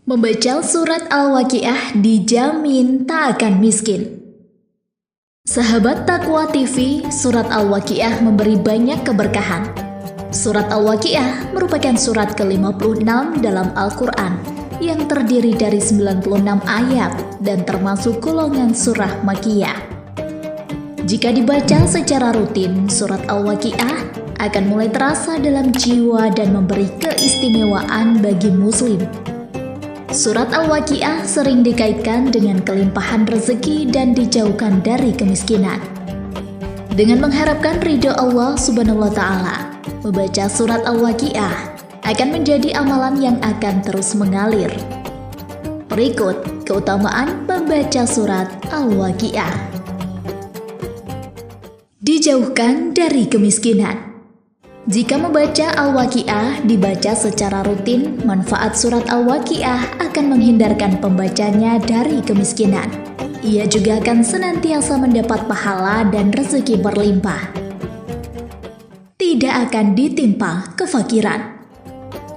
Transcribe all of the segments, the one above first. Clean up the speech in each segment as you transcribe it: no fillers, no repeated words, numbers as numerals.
Membaca surat Al-Waqiah dijamin tak akan miskin. Sahabat Taqwa TV, surat Al-Waqiah memberi banyak keberkahan. Surat Al-Waqiah merupakan surat ke-56 dalam Al-Quran yang terdiri dari 96 ayat dan termasuk golongan surah Makkiyah. Jika dibaca secara rutin, surat Al-Waqiah akan mulai terasa dalam jiwa dan memberi keistimewaan bagi muslim. Surat Al-Waqiah sering dikaitkan dengan kelimpahan rezeki dan dijauhkan dari kemiskinan. Dengan mengharapkan ridho Allah Subhanahu wa Ta'ala, membaca surat Al-Waqiah akan menjadi amalan yang akan terus mengalir. Berikut keutamaan membaca surat Al-Waqiah. Dijauhkan dari kemiskinan. Jika membaca Al-Waqiah dibaca secara rutin, manfaat surat Al-Waqiah akan menghindarkan pembacanya dari kemiskinan. Ia juga akan senantiasa mendapat pahala dan rezeki berlimpah. Tidak akan ditimpa kefakiran.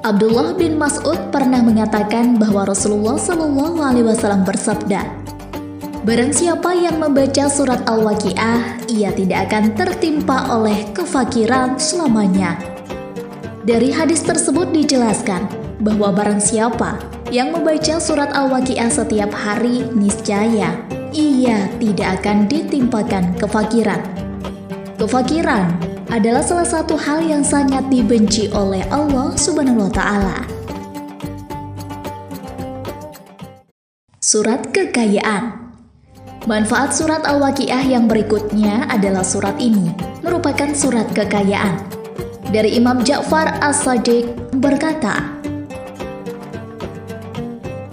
Abdullah bin Mas'ud pernah mengatakan bahwa Rasulullah SAW bersabda, "Barang siapa yang membaca surat Al-Waqiah, ia tidak akan tertimpa oleh kefakiran selamanya." Dari hadis tersebut dijelaskan bahwa barang siapa yang membaca surat Al-Waqiah setiap hari, niscaya ia tidak akan ditimpakan kefakiran. Kefakiran adalah salah satu hal yang sangat dibenci oleh Allah Subhanahu wa Ta'ala. Surat kekayaan. Manfaat surat Al-Waqiah yang berikutnya adalah surat ini merupakan surat kekayaan. Dari Imam Ja'far As-Shadiq berkata,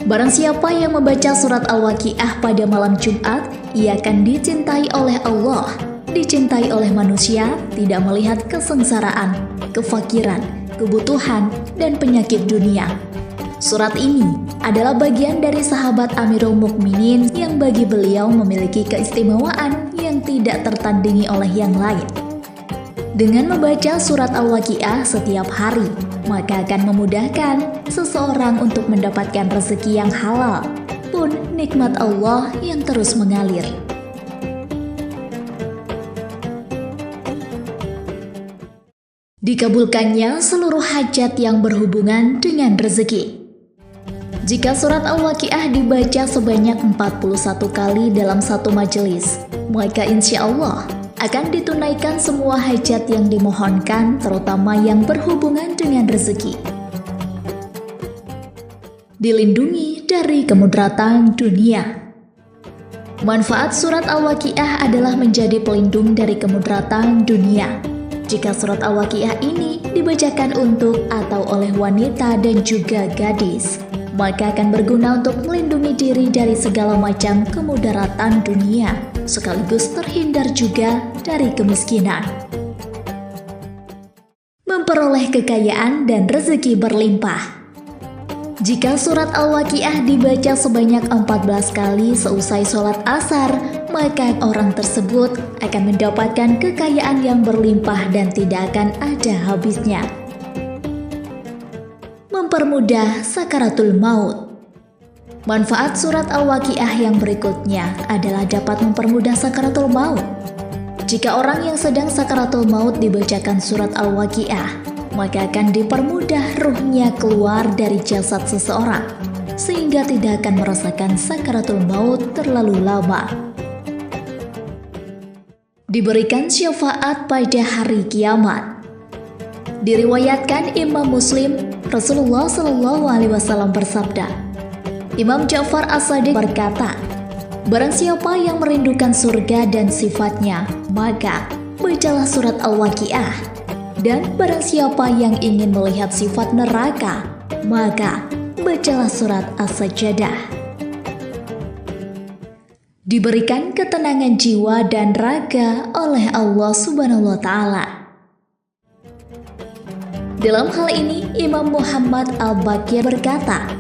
"Barang siapa yang membaca surat Al-Waqiah pada malam Jumat, ia akan dicintai oleh Allah, dicintai oleh manusia, tidak melihat kesengsaraan, kefakiran, kebutuhan, dan penyakit dunia." Surat ini adalah bagian dari sahabat Amirul Mukminin yang bagi beliau memiliki keistimewaan yang tidak tertandingi oleh yang lain. Dengan membaca surat Al-Waqiah setiap hari, maka akan memudahkan seseorang untuk mendapatkan rezeki yang halal, pun nikmat Allah yang terus mengalir. Dikabulkannya seluruh hajat yang berhubungan dengan rezeki. Jika surat Al-Waqiah dibaca sebanyak 41 kali dalam satu majelis, maka insya Allah akan ditunaikan semua hajat yang dimohonkan, terutama yang berhubungan dengan rezeki. Dilindungi dari kemudaratan dunia. Manfaat surat Al-Waqiah adalah menjadi pelindung dari kemudaratan dunia. Jika surat Al-Waqiah ini dibacakan untuk atau oleh wanita dan juga gadis, maka akan berguna untuk melindungi diri dari segala macam kemudaratan dunia, sekaligus terhindar juga dari kemiskinan. Memperoleh kekayaan dan rezeki berlimpah. Jika surat Al-Waqiah dibaca sebanyak 14 kali seusai sholat asar, maka orang tersebut akan mendapatkan kekayaan yang berlimpah dan tidak akan ada habisnya. Mempermudah sakaratul maut. Manfaat surat Al-Waqiah yang berikutnya adalah dapat mempermudah sakaratul maut. Jika orang yang sedang sakaratul maut dibacakan surat Al-Waqiah, maka akan dipermudah ruhnya keluar dari jasad seseorang, sehingga tidak akan merasakan sakaratul maut terlalu lama. Diberikan syafaat pada hari kiamat. Diriwayatkan Imam Muslim, Rasulullah SAW bersabda, Imam Ja'far As-Shadiq berkata, "Barang siapa yang merindukan surga dan sifatnya, maka bacalah surat Al-Waqiah. Dan barang siapa yang ingin melihat sifat neraka, maka bacalah surat As-Sajdah." Diberikan ketenangan jiwa dan raga oleh Allah Subhanahu wa Ta'ala. Dalam hal ini, Imam Muhammad Al-Baqir berkata,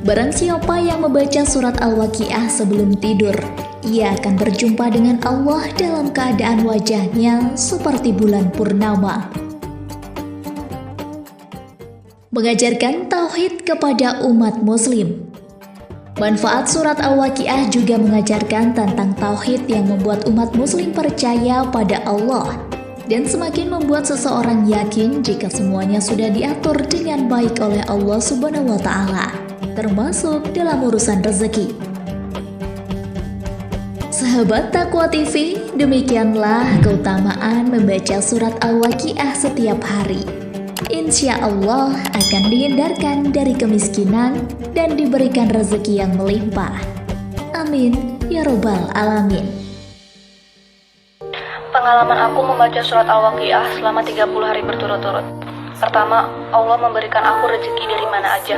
"Barang siapa yang membaca surat Al-Waqiah sebelum tidur, ia akan berjumpa dengan Allah dalam keadaan wajahnya seperti bulan purnama." mengajarkan tauhid kepada umat muslim. Manfaat surat Al-Waqiah juga mengajarkan tentang tauhid yang membuat umat muslim percaya pada Allah dan semakin membuat seseorang yakin jika semuanya sudah diatur dengan baik oleh Allah Subhanahu wa Ta'ala, termasuk dalam urusan rezeki. Sahabat Taqwa TV, demikianlah keutamaan membaca surat Al-Waqiah setiap hari. Insya Allah akan dihindarkan dari kemiskinan dan diberikan rezeki yang melimpah. Amin ya Rabbal Alamin. Pengalaman aku membaca surat Al-Waqiah selama 30 hari berturut-turut. Pertama, Allah memberikan aku rezeki dari mana aja.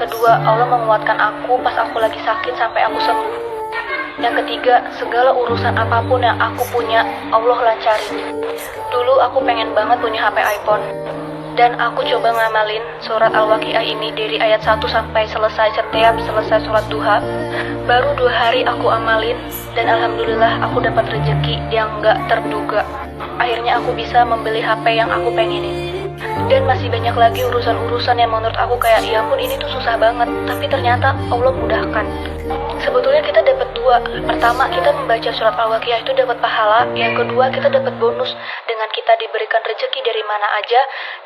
Kedua, Allah menguatkan aku pas aku lagi sakit sampai aku sembuh. Yang ketiga, segala urusan apapun yang aku punya, Allah lancarin. Dulu aku pengen banget punya HP iPhone. Dan aku coba ngamalin surat Al-Waqiah ini dari ayat 1 sampai selesai setiap selesai sholat duha. Baru 2 hari aku amalin dan alhamdulillah aku dapat rezeki yang gak terduga. Akhirnya aku bisa membeli HP yang aku pengenin. Dan masih banyak lagi urusan-urusan yang menurut aku kayak ya ampun ini tuh susah banget, tapi ternyata Allah mudahkan. Sebetulnya kita dapat 2. Pertama, kita membaca surat Al-Waqiah itu dapat pahala. Yang kedua, kita dapat bonus dengan kita diberikan rezeki dari mana aja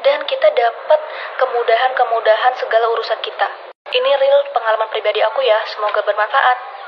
dan kita dapat kemudahan-kemudahan segala urusan kita. Ini real pengalaman pribadi aku ya, semoga bermanfaat.